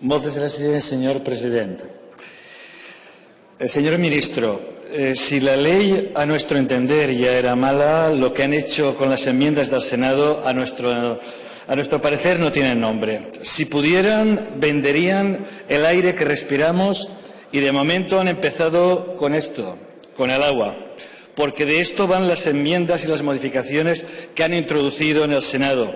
Moltes gràcies, señor presidente. Señor ministro, si la ley, a nuestro entender, ya era mala, lo que han hecho con las enmiendas del Senado, a nuestro parecer, no tiene nombre. Si pudieran, venderían el aire que respiramos y, de momento, han empezado con esto, con el agua, porque de esto van las enmiendas y las modificaciones que han introducido en el Senado.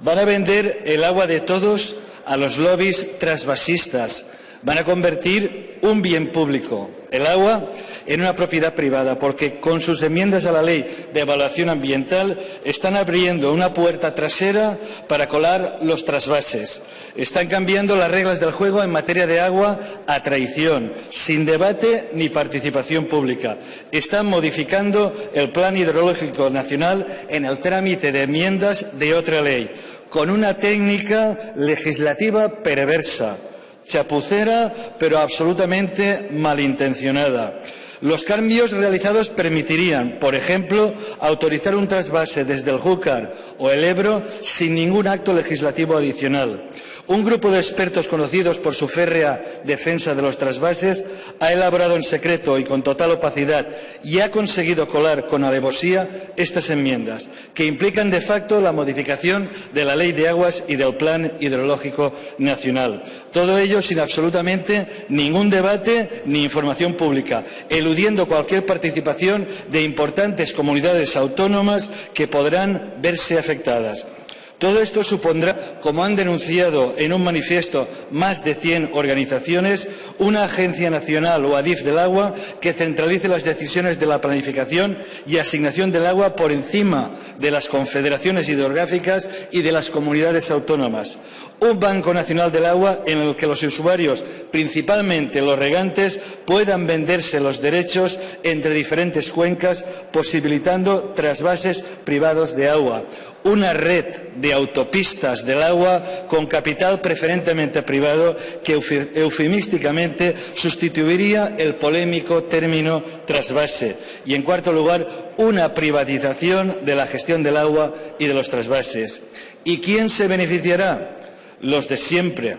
Van a vender el agua de todos a los lobbies trasvasistas. Van a convertir un bien público, el agua, en una propiedad privada, porque con sus enmiendas a la Ley de Evaluación Ambiental están abriendo una puerta trasera para colar los trasvases. Están cambiando las reglas del juego en materia de agua a traición, sin debate ni participación pública. Están modificando el Plan Hidrológico Nacional en el trámite de enmiendas de otra ley, con una técnica legislativa perversa, chapucera, pero absolutamente malintencionada. Los cambios realizados permitirían, por ejemplo, autorizar un trasvase desde el Júcar o el Ebro sin ningún acto legislativo adicional. Un grupo de expertos conocidos por su férrea defensa de los trasvases ha elaborado en secreto y con total opacidad y ha conseguido colar con alevosía estas enmiendas, que implican de facto la modificación de la Ley de Aguas y del Plan Hidrológico Nacional. Todo ello sin absolutamente ningún debate ni información pública, eludiendo cualquier participación de importantes comunidades autónomas que podrán verse afectadas. Todo esto supondrá, como han denunciado en un manifiesto más de 100 organizaciones, una agencia nacional o ADIF del agua que centralice las decisiones de la planificación y asignación del agua por encima de las confederaciones hidrográficas y de las comunidades autónomas. Un Banco Nacional del Agua en el que los usuarios, principalmente los regantes, puedan venderse los derechos entre diferentes cuencas, posibilitando trasvases privados de agua. Una red de autopistas del agua con capital preferentemente privado que eufemísticamente sustituiría el polémico término trasvase. Y, en cuarto lugar, una privatización de la gestión del agua y de los trasvases. ¿Y quién se beneficiará? Los de siempre,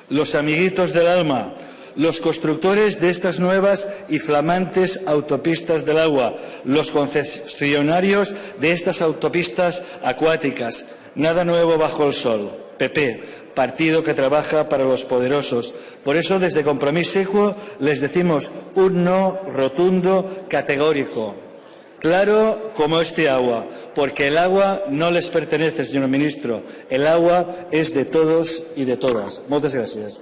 los amiguitos del alma, los constructores de estas nuevas y flamantes autopistas del agua, los concesionarios de estas autopistas acuáticas. Nada nuevo bajo el sol. PP, partido que trabaja para los poderosos. Por eso, desde Compromís Equo, les decimos un no rotundo, categórico, claro como este agua, porque el agua no les pertenece, señor ministro. El agua es de todos y de todas. Moltes gràcies.